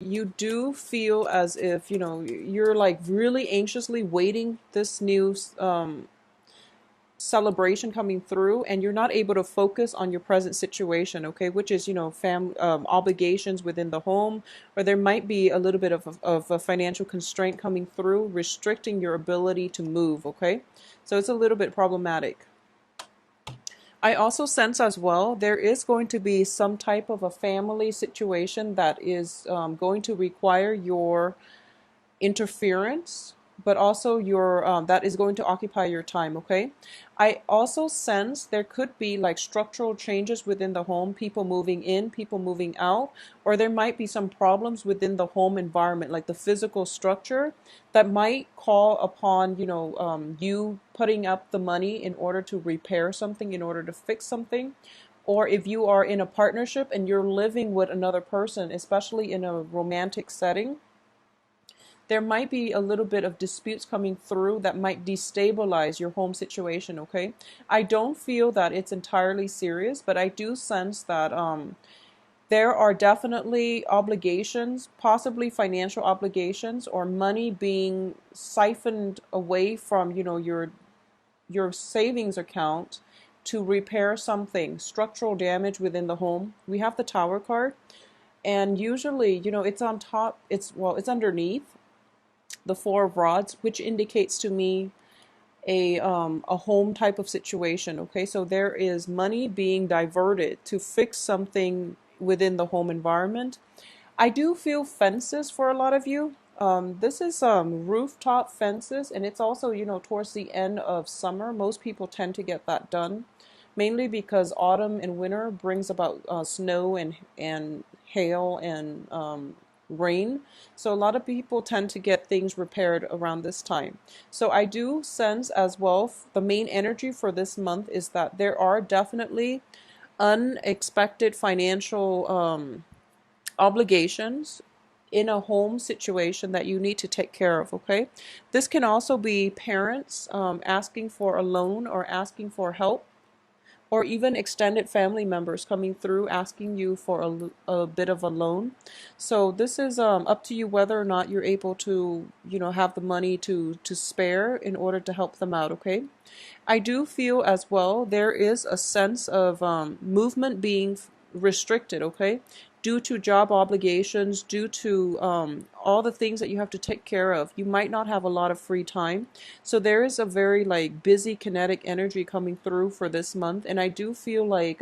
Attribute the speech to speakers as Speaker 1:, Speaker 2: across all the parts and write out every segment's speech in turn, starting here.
Speaker 1: you do feel as if, you're like really anxiously waiting this new celebration coming through, and you're not able to focus on your present situation, okay, which is, obligations within the home, or there might be a little bit of a financial constraint coming through, restricting your ability to move, okay? So it's a little bit problematic. I also sense as well there is going to be some type of a family situation that is going to require your interference, but also your that is going to occupy your time, okay? I also sense there could be like structural changes within the home, people moving in, people moving out, or there might be some problems within the home environment, like the physical structure, that might call upon, you putting up the money in order to repair something, in order to fix something. Or if you are in a partnership and you're living with another person, especially in a romantic setting, there might be a little bit of disputes coming through that might destabilize your home situation, okay? I don't feel that it's entirely serious, but I do sense that there are definitely obligations, possibly financial obligations or money being siphoned away from, your savings account to repair something, structural damage within the home. We have the Tower card, and usually, it's on top, it's underneath the Four of Rods, which indicates to me a home type of situation. Okay, so there is money being diverted to fix something within the home environment. I do feel fences for a lot of you. This is rooftop fences, and it's also, towards the end of summer. Most people tend to get that done, mainly because autumn and winter brings about snow and hail and rain. So a lot of people tend to get things repaired around this time. So I do sense as well, the main energy for this month is that there are definitely unexpected financial obligations in a home situation that you need to take care of, okay? This can also be parents asking for a loan or asking for help, or even extended family members coming through asking you for a bit of a loan. So this is up to you whether or not you're able to, have the money to spare in order to help them out, okay? I do feel as well there is a sense of movement being restricted, okay? Due to job obligations, due to all the things that you have to take care of, you might not have a lot of free time. So there is a very like busy kinetic energy coming through for this month, and I do feel like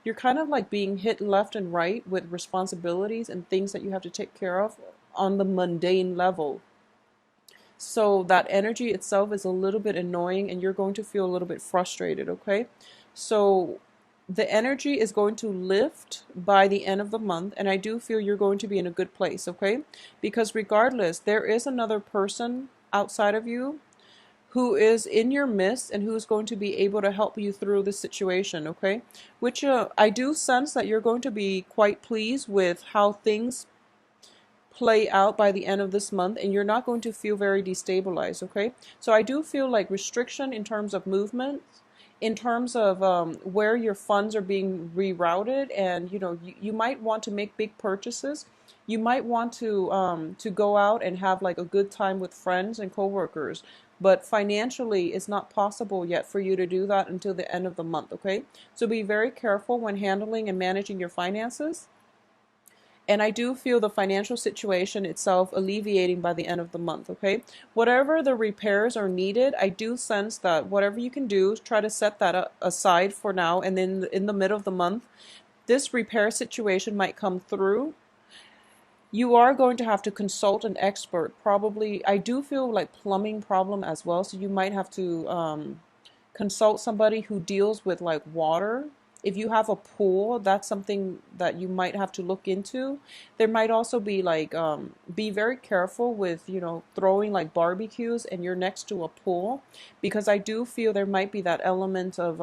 Speaker 1: you're kind of like being hit left and right with responsibilities and things that you have to take care of on the mundane level. So that energy itself is a little bit annoying and you're going to feel a little bit frustrated, okay? So the energy is going to lift by the end of the month, and I do feel you're going to be in a good place, okay? Because regardless, there is another person outside of you who is in your midst and who's going to be able to help you through this situation, okay? Which I do sense that you're going to be quite pleased with how things play out by the end of this month, and you're not going to feel very destabilized, okay? So I do feel like restriction in terms of movement, in terms of where your funds are being rerouted, and you might want to make big purchases. You might want to go out and have like a good time with friends and coworkers, but financially it's not possible yet for you to do that until the end of the month, okay? So be very careful when handling and managing your finances, and I do feel the financial situation itself alleviating by the end of the month, okay? Whatever the repairs are needed, I do sense that whatever you can do, try to set that aside for now. And then in the middle of the month, this repair situation might come through. You are going to have to consult an expert. Probably, I do feel like plumbing problem as well. So you might have to consult somebody who deals with like water. If you have a pool, that's something that you might have to look into. There might also be like be very careful with, throwing like barbecues and you're next to a pool, because I do feel there might be that element of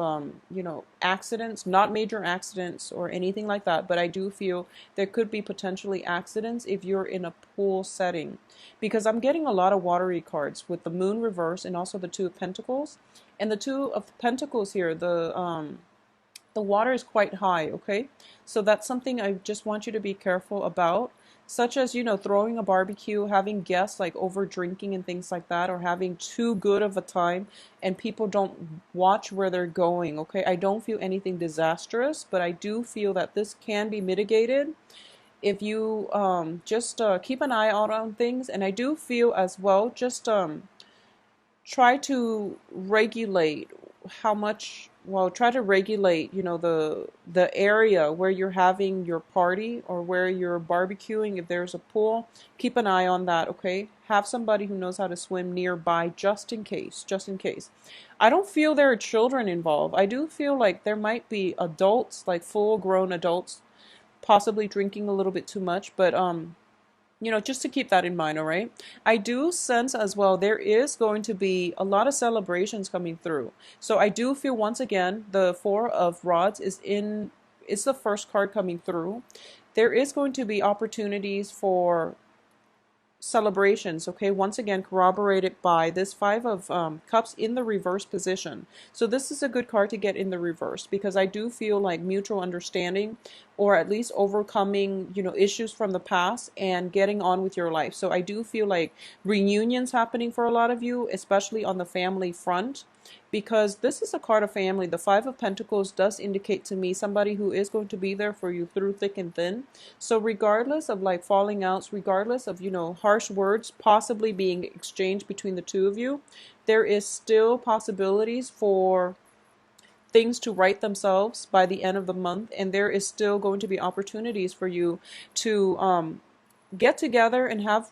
Speaker 1: accidents, not major accidents or anything like that, but I do feel there could be potentially accidents if you're in a pool setting, because I'm getting a lot of watery cards with the moon reverse and also the two of pentacles. And the two of pentacles here, the water is quite high, okay? So that's something I just want you to be careful about. such as, throwing a barbecue, having guests like over drinking and things like that, or having too good of a time and people don't watch where they're going. Okay, I don't feel anything disastrous, but I do feel that this can be mitigated if you just keep an eye out on things. And I do feel as well, just try to regulate how much, well, try to regulate, the area where you're having your party or where you're barbecuing. If there's a pool, keep an eye on that. Okay, have somebody who knows how to swim nearby, just in case. I don't feel there are children involved. I do feel like there might be adults, like full grown adults, possibly drinking a little bit too much, but just to keep that in mind. All right, I do sense as well there is going to be a lot of celebrations coming through. So I do feel, once again, the Four of Rods it's the first card coming through. There is going to be opportunities for celebrations. Okay, once again corroborated by this Five of Cups in the reverse position. So this is a good card to get in the reverse, because I do feel like mutual understanding, or at least overcoming issues from the past and getting on with your life. So I do feel like reunions happening for a lot of you, especially on the family front, because this is a card of family. The Five of Pentacles does indicate to me somebody who is going to be there for you through thick and thin. So regardless of like falling outs, regardless of, harsh words possibly being exchanged between the two of you, there is still possibilities for things to right themselves by the end of the month. And there is still going to be opportunities for you to get together and have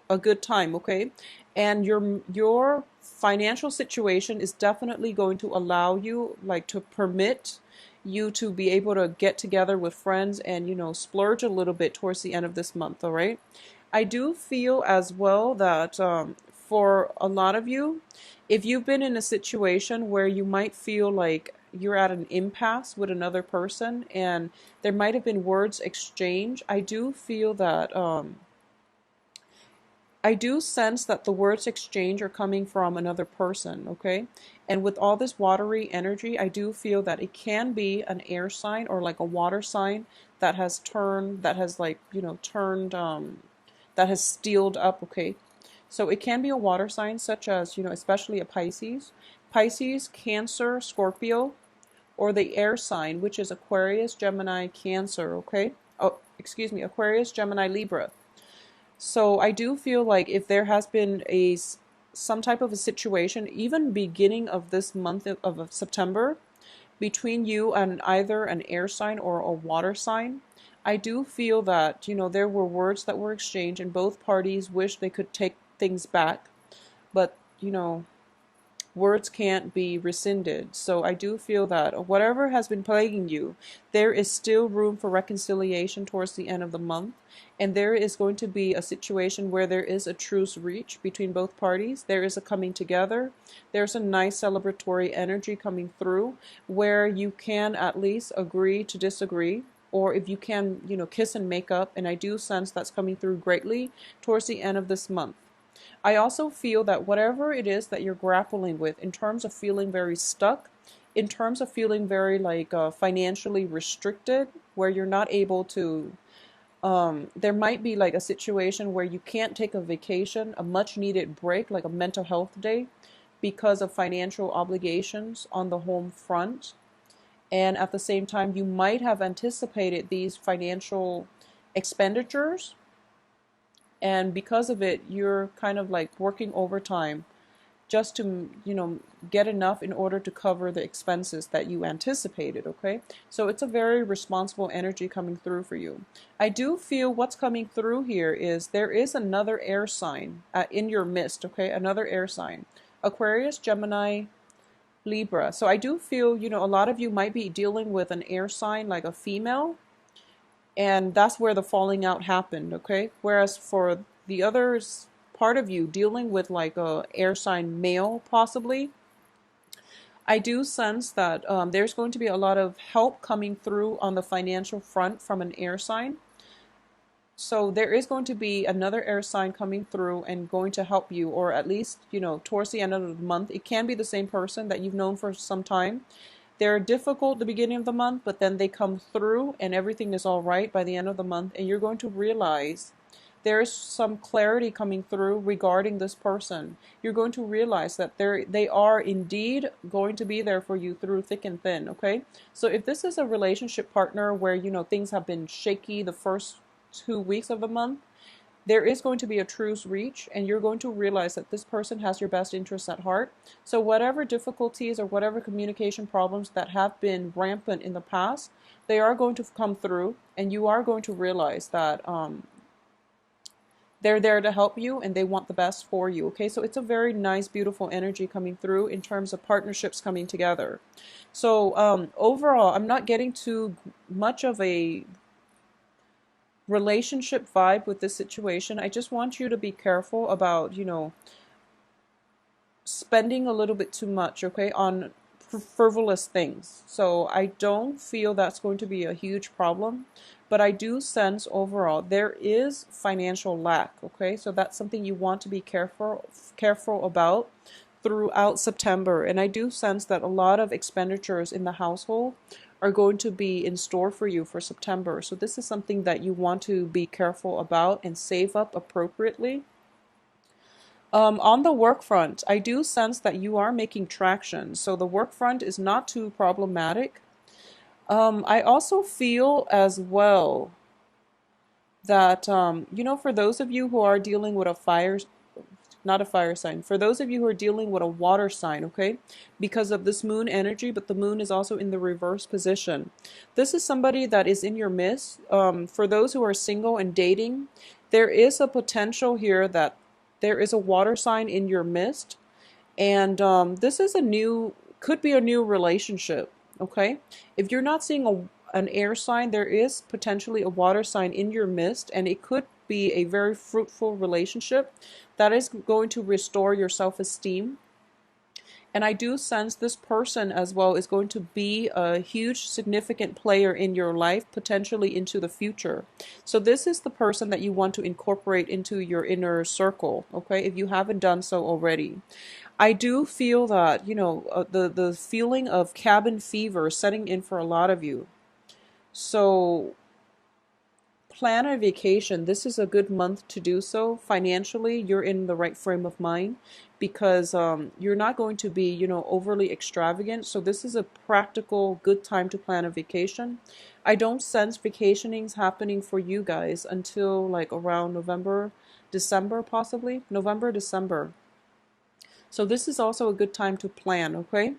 Speaker 1: a good time. Okay, and your financial situation is definitely going to allow you, like, to permit you to be able to get together with friends and splurge a little bit towards the end of this month. All right, I do feel as well that for a lot of you, if you've been in a situation where you might feel like you're at an impasse with another person and there might have been words exchanged, I do feel that I do sense that the words exchange are coming from another person. Okay, and with all this watery energy, I do feel that it can be an air sign or like a water sign that has turned, that has, like, turned, that has steeled up. Okay, so it can be a water sign, such as, especially a Pisces, Cancer, Scorpio, or the air sign, which is Aquarius, Gemini, Cancer. Okay, oh, excuse me, Aquarius, Gemini, Libra. So I do feel like if there has been some type of a situation, even beginning of this month of September, between you and either an air sign or a water sign, I do feel that, there were words that were exchanged and both parties wish they could take things back, but, words can't be rescinded. So I do feel that whatever has been plaguing you, there is still room for reconciliation towards the end of the month. And there is going to be a situation where there is a truce reached between both parties. There is a coming together. There's a nice celebratory energy coming through where you can at least agree to disagree. Or if you can, kiss and make up. And I do sense that's coming through greatly towards the end of this month. I also feel that whatever it is that you're grappling with in terms of feeling very stuck, in terms of feeling very like financially restricted, where you're not able to, there might be like a situation where you can't take a vacation, a much needed break, like a mental health day, because of financial obligations on the home front. And at the same time, you might have anticipated these financial expenditures, and because of it you're kind of like working overtime just to get enough in order to cover the expenses that you anticipated. Okay, so it's a very responsible energy coming through for you. I do feel what's coming through here is there is another air sign in your midst. Okay, another air sign, Aquarius, Gemini, Libra. So I do feel a lot of you might be dealing with an air sign, like a female, and that's where the falling out happened. Okay, whereas for the others part of you dealing with like a air sign male possibly, I do sense that there's going to be a lot of help coming through on the financial front from an air sign. So there is going to be another air sign coming through and going to help you, or at least towards the end of the month. It can be the same person that you've known for some time. They're difficult at the beginning of the month, but then they come through and everything is all right by the end of the month. And you're going to realize there's some clarity coming through regarding this person. You're going to realize that they are indeed going to be there for you through thick and thin, okay? So if this is a relationship partner where, things have been shaky the first 2 weeks of the month, there is going to be a truce reach, and you're going to realize that this person has your best interests at heart. So whatever difficulties or whatever communication problems that have been rampant in the past, they are going to come through, and you are going to realize that they're there to help you and they want the best for you. Okay, so it's a very nice, beautiful energy coming through in terms of partnerships coming together. So overall, I'm not getting too much of a relationship vibe with this situation. I just want you to be careful about, spending a little bit too much, okay, on frivolous things. So I don't feel that's going to be a huge problem, but I do sense overall there is financial lack, okay? So that's something you want to be careful about throughout September. And I do sense that a lot of expenditures in the household are going to be in store for you for September. So this is something that you want to be careful about and save up appropriately. On the work front, I do sense that you are making traction. So the work front is not too problematic. I also feel as well that, for those of you who are dealing with a fire, not a fire sign, for those of you who are dealing with a water sign, okay, because of this moon energy, but the moon is also in the reverse position. This is somebody that is in your midst. For those who are single and dating, there is a potential here that there is a water sign in your midst, and this is could be a new relationship, okay? If you're not seeing an air sign, there is potentially a water sign in your midst, and it could be a very fruitful relationship that is going to restore your self-esteem. And I do sense this person as well is going to be a huge significant player in your life, potentially into the future. So this is the person that you want to incorporate into your inner circle, okay, if you haven't done so already. I do feel that, the feeling of cabin fever setting in for a lot of you. So plan a vacation. This is a good month to do so. Financially, you're in the right frame of mind because you're not going to be, overly extravagant. So this is a practical, good time to plan a vacation. I don't sense vacationings happening for you guys until like around November, December, possibly. November, December. So this is also a good time to plan, okay?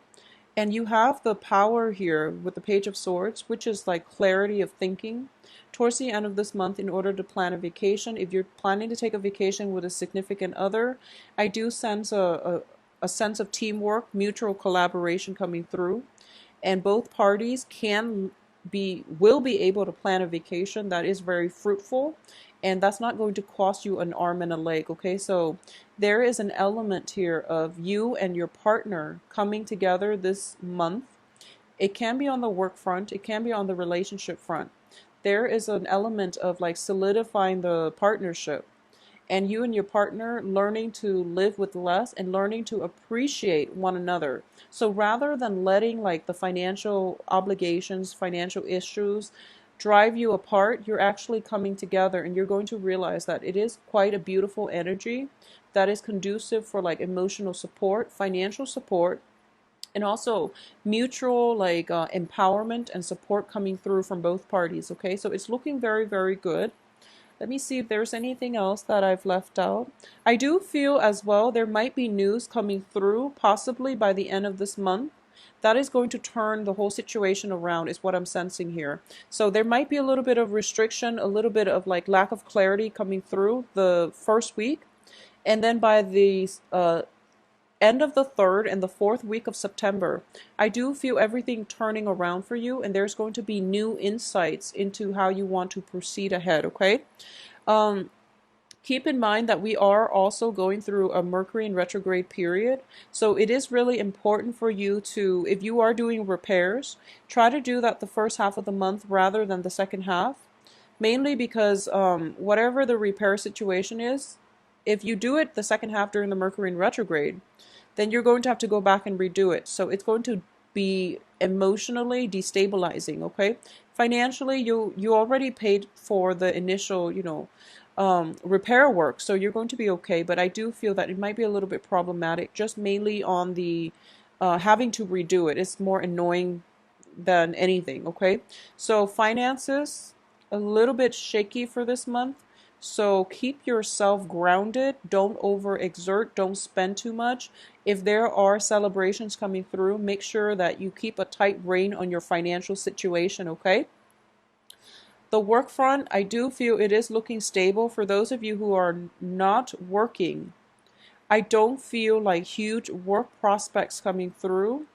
Speaker 1: And you have the power here with the Page of Swords, which is like clarity of thinking towards the end of this month in order to plan a vacation. If you're planning to take a vacation with a significant other, I do sense a sense of teamwork, mutual collaboration coming through. And both parties will be able to plan a vacation that is very fruitful, and that's not going to cost you an arm and a leg, okay? So there is an element here of you and your partner coming together this month. It can be on the work front, it can be on the relationship front. There is an element of like solidifying the partnership, and you and your partner learning to live with less and learning to appreciate one another. So rather than letting like the financial obligations, financial issues drive you apart, you're actually coming together, and you're going to realize that it is quite a beautiful energy that is conducive for like emotional support, financial support, and also mutual like empowerment and support coming through from both parties. Okay, so it's looking very, very good. Let me see if there's anything else that I've left out. I do feel as well there might be news coming through, possibly by the end of this month. That is going to turn the whole situation around, is what I'm sensing here. So there might be a little bit of restriction, a little bit of like lack of clarity coming through the first week. And then by the end of the third and the fourth week of September, I do feel everything turning around for you, and there's going to be new insights into how you want to proceed ahead, okay? Keep in mind that we are also going through a Mercury in retrograde period, so it is really important for you to, if you are doing repairs, try to do that the first half of the month rather than the second half, mainly because whatever the repair situation is, if you do it the second half during the Mercury in retrograde, then you're going to have to go back and redo it. So it's going to be emotionally destabilizing, okay? Financially, you already paid for the initial, repair work. So you're going to be okay. But I do feel that it might be a little bit problematic, just mainly on the having to redo it. It's more annoying than anything, okay? So finances, a little bit shaky for this month. So keep yourself grounded. Don't overexert. Don't spend too much. If there are celebrations coming through, make sure that you keep a tight rein on your financial situation, okay? The work front, I do feel it is looking stable. For those of you who are not working, I don't feel like huge work prospects coming through.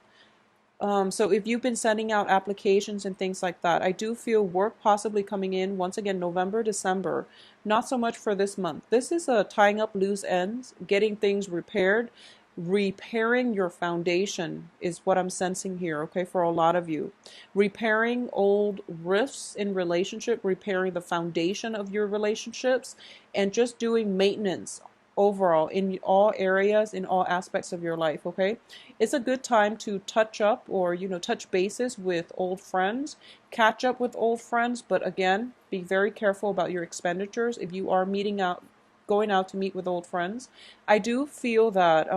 Speaker 1: So if you've been sending out applications and things like that, I do feel work possibly coming in once again November, December. Not so much for this month. This is a tying up loose ends, getting things repaired. Repairing your foundation is what I'm sensing here, okay, for a lot of you. Repairing old rifts in relationship, repairing the foundation of your relationships, and just doing maintenance overall in all areas, in all aspects of your life, okay? It's a good time to touch up or, touch bases with old friends, catch up with old friends, but again, be very careful about your expenditures if you are going out to meet with old friends. I do feel that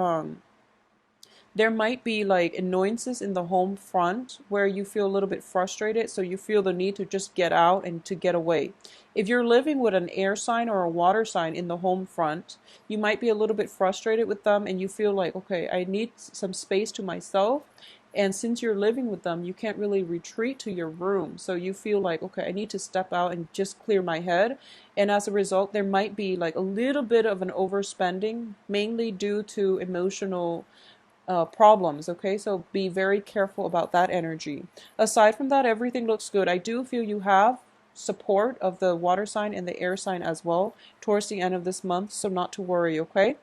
Speaker 1: there might be like annoyances in the home front where you feel a little bit frustrated, so you feel the need to just get out and to get away. If you're living with an air sign or a water sign in the home front, you might be a little bit frustrated with them and you feel like, okay, I need some space to myself. And since you're living with them, you can't really retreat to your room. So you feel like, okay, I need to step out and just clear my head. And as a result, there might be like a little bit of an overspending, mainly due to emotional problems, okay? So be very careful about that energy. Aside from that, everything looks good. I do feel you have support of the water sign and the air sign as well towards the end of this month, so not to worry, okay?